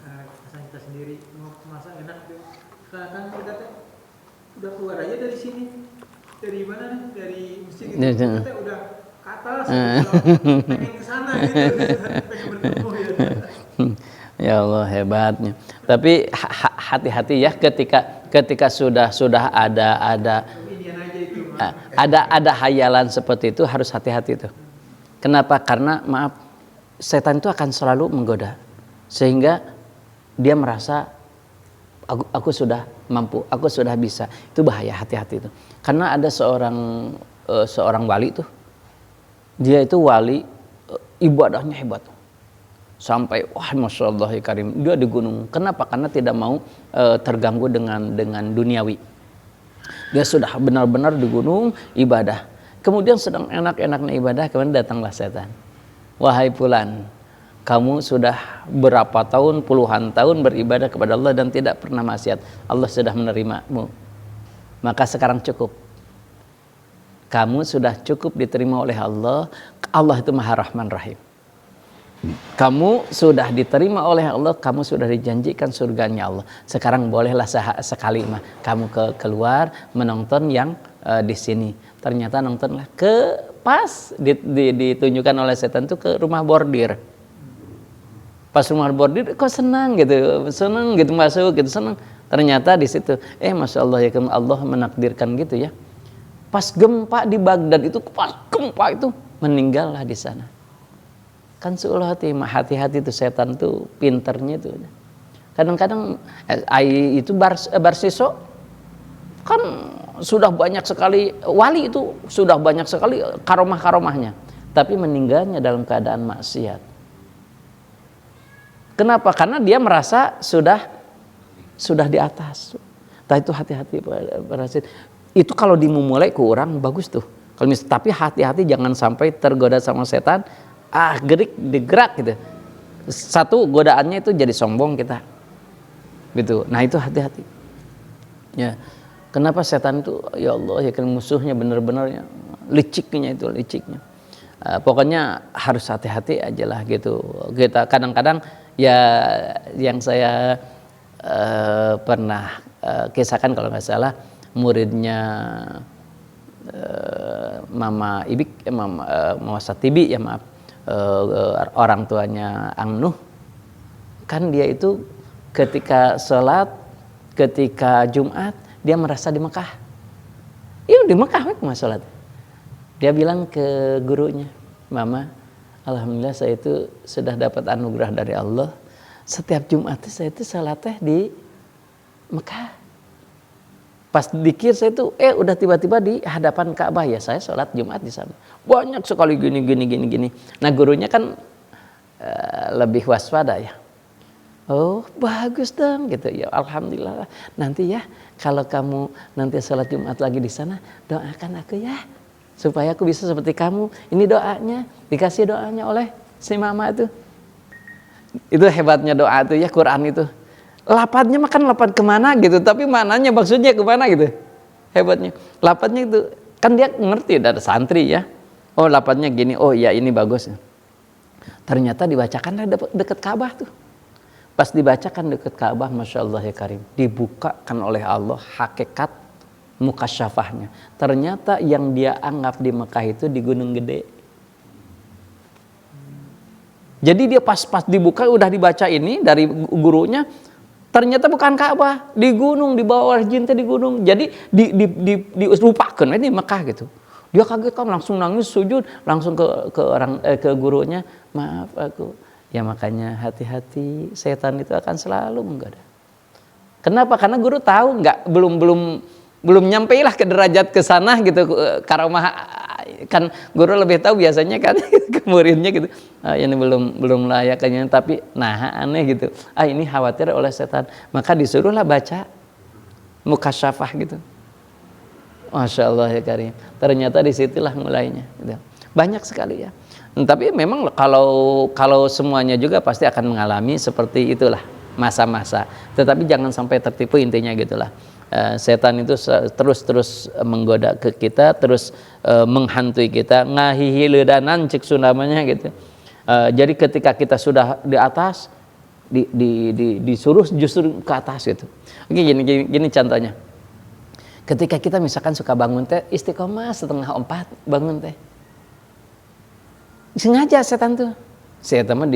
kesan kita sendiri mau masa enak tuh. Kadang kita tuh udah keluar aja dari sini. Dari mana nih? Dari masjid gitu. Kita udah ke atas, pengen ke sana gitu. Pengen bertemu ya. Ya Allah hebatnya. Tapi hati-hati ya ketika sudah ada hayalan seperti itu harus hati-hati tuh. Kenapa? Karena maaf, setan itu akan selalu menggoda sehingga dia merasa aku sudah mampu, aku sudah bisa. Itu bahaya, hati-hati itu. Karena ada seorang wali tuh, dia itu wali ibadahnya hebat. Sampai wah masya Allah ya karim, dia di gunung. Kenapa? Karena tidak mau terganggu dengan duniawi. Dia sudah benar-benar di gunung ibadah. Kemudian sedang enak-enaknya ibadah, kemudian datanglah setan. Wahai fulan, kamu sudah berapa tahun, puluhan tahun beribadah kepada Allah dan tidak pernah maksiat. Allah sudah menerimamu. Maka sekarang cukup. Kamu sudah cukup diterima oleh Allah. Allah itu Maha Rahman Rahim. Kamu sudah diterima oleh Allah, kamu sudah dijanjikan surganya Allah. Sekarang bolehlah sekali mah kamu keluar menonton yang di sini. Ternyata nontonlah pas ditunjukkan oleh setan itu ke rumah bordir. Pas rumah bordir kok senang gitu masuk gitu senang. Ternyata di situ masya Allah ya Allah menakdirkan gitu ya. Pas gempa di Baghdad itu, meninggallah di sana. Kan seolah hati-hati tuh setan tuh pinternya tuh. Kadang-kadang itu Barsiso kan sudah banyak sekali wali itu sudah banyak sekali karomah-karomahnya, tapi meninggalnya dalam keadaan maksiat. Kenapa? Karena dia merasa sudah di atas. Tah itu hati-hati parasit. Itu kalau dimulai ke orang bagus tuh. Kalau tapi hati-hati jangan sampai tergoda sama setan. Gerik digerak gitu. Satu godaannya itu jadi sombong kita. Gitu. Nah itu hati-hati. Ya. Kenapa setan itu ya Allah ya kan musuhnya benar-benar ya, liciknya. Pokoknya harus hati-hati aja lah gitu. Kita kadang-kadang ya yang saya pernah kisahkan kalau nggak salah muridnya Mama Ibik, Mama Satibi ya maaf, orang tuanya Ang Nuh, kan dia itu ketika sholat, ketika Jumat dia merasa di Mekah. Iya di Mekah cuma sholat. Dia bilang ke gurunya, Mama, alhamdulillah saya itu sudah dapat anugerah dari Allah. Setiap Jumat saya itu sholat di Mekah. Pas dikir saya itu udah tiba-tiba di hadapan Ka'bah ya, saya sholat Jumat di sana. Banyak sekali gini. Nah gurunya kan lebih waspada ya. Oh bagus dong gitu ya, alhamdulillah. Nanti ya kalau kamu nanti sholat Jumat lagi di sana, doakan aku ya supaya aku bisa seperti kamu. Ini doanya, dikasih doanya oleh si Mama itu. Itu hebatnya doa itu ya, Quran itu. Lapatnya makan lapat kemana gitu, tapi mananya maksudnya kemana gitu. Hebatnya. Lapatnya itu kan dia ngerti dari santri ya. Oh lapatnya gini, oh ya ini bagus. Ternyata dibacakan dekat Ka'bah tuh. Pas dibacakan dekat Ka'bah, Masya Allah ya Karim, dibukakan oleh Allah hakikat mukasyafahnya. Ternyata yang dia anggap di Mekah itu di Gunung Gede. Jadi dia pas dibuka udah dibaca ini dari gurunya, ternyata bukan Ka'bah, di gunung, di bawah jinta di gunung. Jadi dilupakan ini Mekah gitu. Dia kaget kan langsung nangis sujud, langsung ke gurunya, maaf aku. Ya makanya hati-hati, setan itu akan selalu menggoda. Kenapa? Karena guru tahu belum nyampe lah ke derajat ke sana gitu, karomah kan guru lebih tahu biasanya kan ke muridnya gitu. Ini belum layaknya, tapi aneh gitu. Ini khawatir oleh setan, maka disuruhlah baca mukasyafah gitu. Masya Allah ya Karim. Ternyata disitulah mulainya. Gitu. Banyak sekali ya. Tapi memang kalau semuanya juga pasti akan mengalami seperti itulah masa-masa. Tetapi jangan sampai tertipu intinya gitulah. Setan itu terus menggoda ke kita, terus menghantui kita, ngahihi leudanan cek namanya gitu. Jadi ketika kita sudah di atas, disuruh justru ke atas gitu. Oke, gini contohnya. Ketika kita misalkan suka bangun teh istiqomah 3:30 bangun teh. Sengaja setan tuh. Setan mah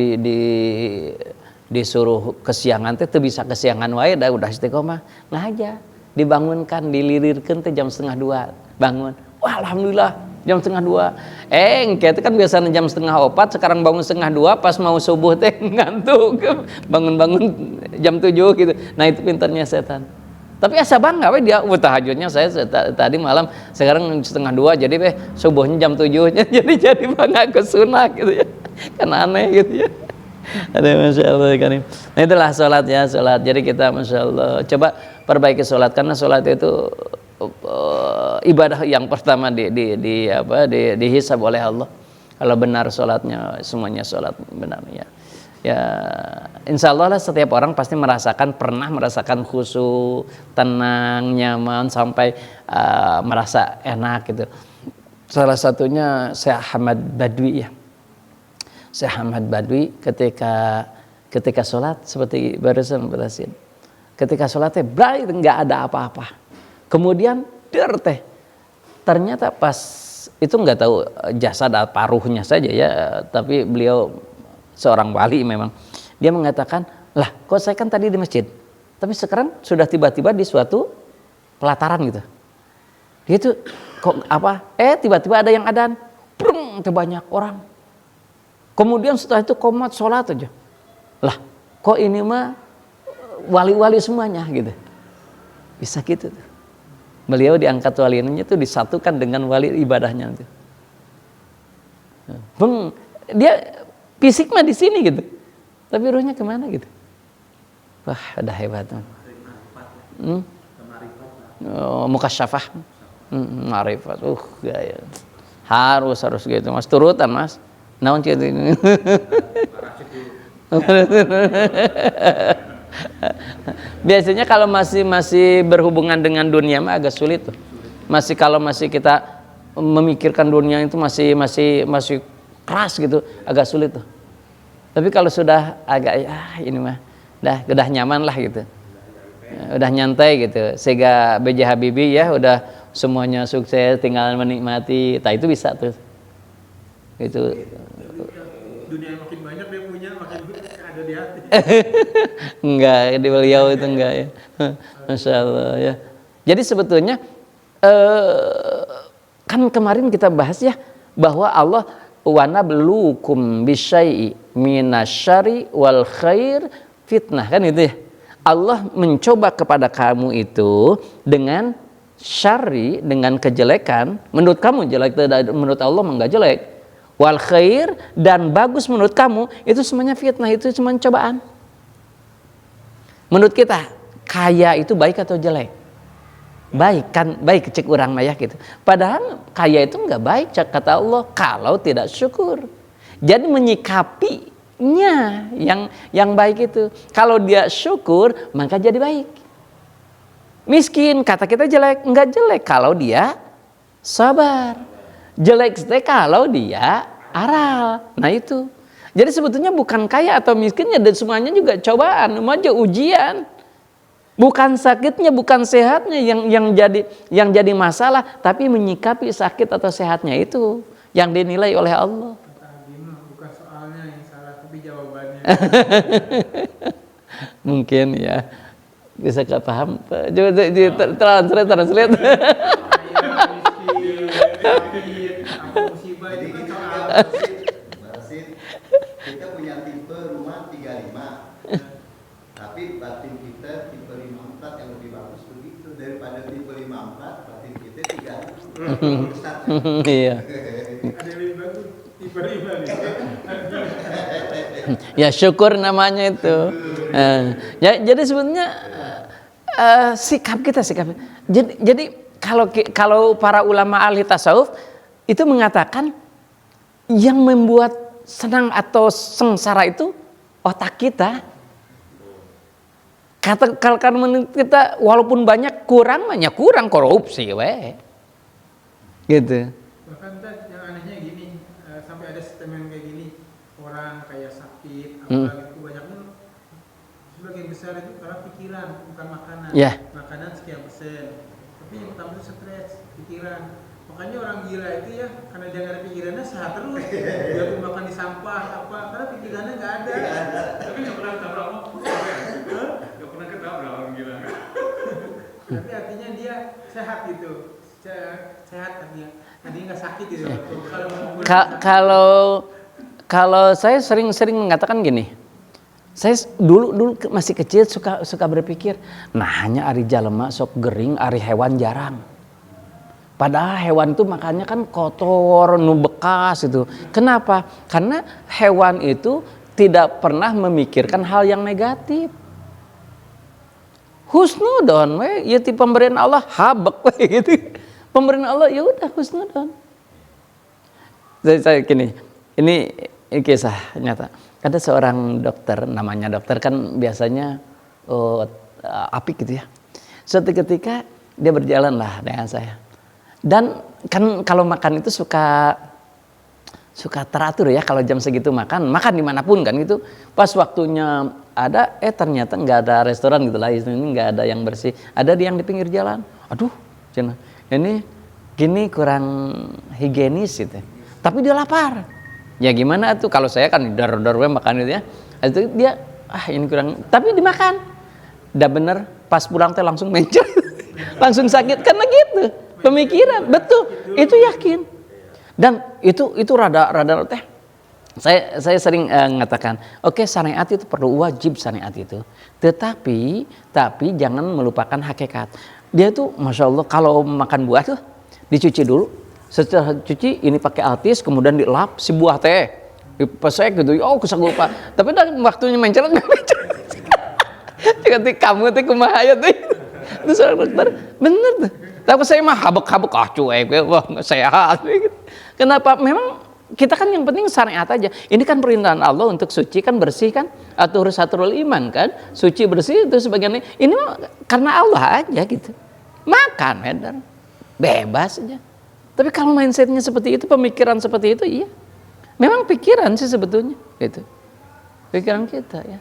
disuruh kesiangan teh teu bisa kesiangan wae dah udah istiqomah. Ngaja, dibangunkan, dilirirkeun teh jam 1:30 bangun. Wah, alhamdulillah jam 1:30. Engke teh kan biasanya jam 3:30, sekarang bangun 1:30 pas mau subuh teh ngantuk. Bangun-bangun jam 7 gitu. Nah, itu pintarnya setan. Tapi asa bangga we dia tahajudnya saya tadi malam, sekarang 1:30 jadi subuhnya jam 7 jadi bangga ke sunnah gitu ya. Kan aneh gitu ya. Ada Masya Allah Karim. Nah itulah sholat ya, sholat. Jadi kita Masya Allah coba perbaiki sholat, karena sholat itu ibadah yang pertama dihisab oleh Allah. Kalau benar sholatnya, semuanya sholat benar ya. Ya, insya Allah lah setiap orang pasti pernah merasakan khusyuk, tenang, nyaman, sampai merasa enak gitu. Salah satunya Syekh Ahmad Badwi ya. Syekh Ahmad Badwi ketika sholat seperti barusan berasin. Ketika sholatnya bright, nggak ada apa-apa. Kemudian ternyata pas itu nggak tahu jasad paruhnya saja ya, tapi beliau seorang wali memang. Dia mengatakan, lah kok saya kan tadi di masjid, tapi sekarang sudah tiba-tiba di suatu pelataran gitu. Gitu, kok apa? Tiba-tiba ada yang adzan, brung, banyak orang. Kemudian setelah itu qomat sholat aja. Lah, kok ini mah wali-wali semuanya gitu. Bisa gitu tuh. Beliau diangkat walinya tuh disatukan dengan wali ibadahnya tuh. Dia fisik mah di sini gitu, tapi ruhnya kemana gitu? Wah, ada hebat. Kemarin mukasyafah, ma'rifat. Gaya. Harus gitu Mas, turutan Mas. Naon kitu. Biasanya kalau masih berhubungan dengan dunia mah agak sulit tuh. Kalau masih kita memikirkan dunia itu masih keras gitu, agak sulit tuh. Tapi kalau sudah agak ini mah udah nyaman lah gitu. Udah nyantai gitu. Sehingga B.J. Habibie ya udah semuanya sukses, tinggal menikmati. Itu bisa tuh. Itu dunia makin banyak dia punya, makin ada di hati. enggak, di beliau itu enggak ya. Masya Allah ya. Jadi sebetulnya kan kemarin kita bahas ya bahwa Allah wa nabluukum bisyai'i minasyari wal khair fitnah, kan itu ya. Allah mencoba kepada kamu itu dengan syari, dengan kejelekan. Menurut kamu jelek, menurut Allah enggak jelek. Wal khair, dan bagus menurut kamu, itu semuanya fitnah, itu cuma cobaan. Menurut kita kaya itu baik atau jelek? Baik kan, baik cek urang mah ya gitu. Padahal kaya itu enggak baik kata Allah kalau tidak syukur. Jadi menyikapinya yang baik itu. Kalau dia syukur maka jadi baik. Miskin kata kita jelek, enggak jelek kalau dia sabar. Jelek kalau dia aral. Nah itu. Jadi sebetulnya bukan kaya atau miskinnya, dan semuanya juga cobaan, aja ujian. Bukan sakitnya, bukan sehatnya yang jadi masalah, tapi menyikapi sakit atau sehatnya itu yang dinilai oleh Allah. Bukan soalnya yang salah, tapi jawabannya. Mungkin ya. Bisa gak paham? Translate. Kita punya tipe rumah 35, tapi batin kita tipe 54 yang lebih bagus begitu, daripada tipe 54 batin kita 36. Iya. Ada yang lebih bagus tipe 5. Ya syukur namanya itu. Jadi sebenarnya sikap kita. Jadi kalau para ulama ahli tasawuf itu mengatakan yang membuat senang atau sengsara itu otak kita. Kalau menurut kita walaupun banyak kurang korupsi we. Gitu. Bahkan yang anehnya gini, sampai ada statement kayak gini, orang kayak sakit, apalagi banyaknya sebagian besar itu karena pikiran, bukan makanan. Yeah. Makanan sekian persen, tapi yang utama itu stres, pikiran. Makanya orang gila itu ya, karena dia nggak ada pikirannya sehat terus. Dia pun makan di sampah karena pikirannya nggak ada. Tapi nggak pernah ketabrak motor. Nggak pernah ketabrak orang gila. Tapi artinya dia sehat gitu, sehat artinya. Jadi nggak sakit gitu. Kalau saya sering mengatakan gini. Saya dulu masih kecil suka berpikir, nah hanya ari jalema sok gering, ari hewan jarang. Padahal hewan itu makannya kan kotor, nu bekas itu. Kenapa? Karena hewan itu tidak pernah memikirkan hal yang negatif. Husnudon we, ya ti pemberian Allah habek we gitu. Pemberian Allah ya udah husnudon. Saya gini, ini kisah nyata. Ada seorang dokter, namanya dokter kan biasanya apik gitu ya. Suatu ketika dia berjalan lah dengan saya. Dan kan kalau makan itu suka teratur ya, kalau jam segitu makan dimanapun kan gitu. Pas waktunya ada, ternyata nggak ada restoran gitu lah, ini nggak ada yang bersih. Ada yang di pinggir jalan. Aduh, cina, ini gini kurang higienis gitu. Tapi dia lapar. Ya gimana tuh, kalau saya kan dar-dar makan itu ya. Itu dia ini kurang, tapi dimakan. Udah bener, pas pulang teh langsung mencret. Langsung sakit karena gitu. Pemikiran, betul. Itu yakin. Dan itu rada teh. Saya sering mengatakan, oke, syariat itu perlu, wajib syariat itu. Tetapi jangan melupakan hakikat. Dia tuh Masya Allah kalau makan buah tuh dicuci dulu. Setelah cuci ini pakai altis, kemudian dilap si buah teh, dipesek gitu. Oh kesang lupa. Tapi dah waktunya mencret. Jadi kamu teh kumaha ya teh. Itu seorang dokter, bener tuh. Tapi saya mah habuk-habuk, cuek, wah nggak sehat. Kenapa? Memang kita kan yang penting syariat aja. Ini kan perintahan Allah untuk suci kan, bersih kan, atur-aturul iman kan, suci bersih itu sebagian. Ini mah karena Allah aja gitu. Makan, medar, bebas aja. Tapi kalau mindsetnya seperti itu, pemikiran seperti itu, iya. Memang pikiran sih sebetulnya, gitu. Pikiran kita ya.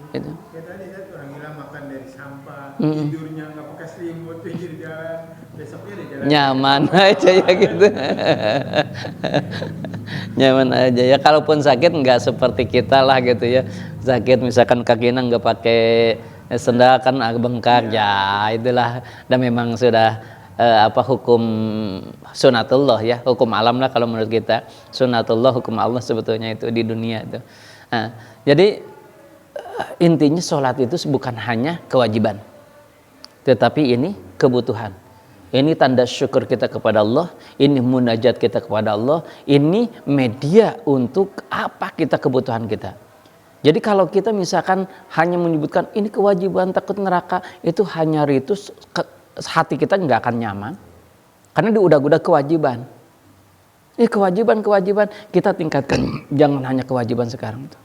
Gitu. Kayak tadi kan orang gila makan dari sampah, tidurnya nggak pakai selimut, pinggir jalan, besoknya di jalan. Nyaman aja ya gitu. Nyaman aja ya. Kalaupun sakit nggak seperti kita lah gitu ya. Sakit misalkan kakinya nggak pakai sendal kan bengkak ya itulah. Dan memang sudah hukum sunatullah ya, hukum alam lah kalau menurut kita. Sunatullah, hukum Allah sebetulnya itu di dunia itu. Nah, jadi intinya sholat itu bukan hanya kewajiban, tetapi ini kebutuhan. Ini tanda syukur kita kepada Allah, ini munajat kita kepada Allah, ini media untuk apa kita kebutuhan kita. Jadi kalau kita misalkan hanya menyebutkan ini kewajiban takut neraka, itu hanya ritus, hati kita nggak akan nyaman. Karena udah kewajiban. Ini kewajiban kita tingkatkan, jangan hanya kewajiban sekarang itu.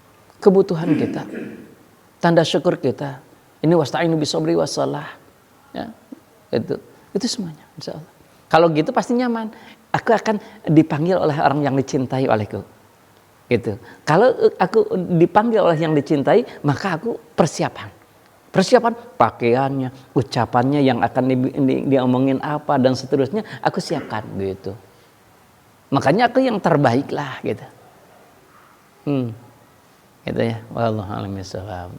Kebutuhan kita, tanda syukur kita. Ini wasta'inu bisobri wassalah. Ya, itu semuanya, insya Allah. Kalau gitu pasti nyaman. Aku akan dipanggil oleh orang yang dicintai olehku. Gitu. Kalau aku dipanggil oleh yang dicintai, maka aku persiapan pakaiannya, ucapannya yang akan diomongin apa dan seterusnya, aku siapkan gitu. Makanya aku yang terbaik lah gitu. Gitu ya. Wallahu a'lam bishawab.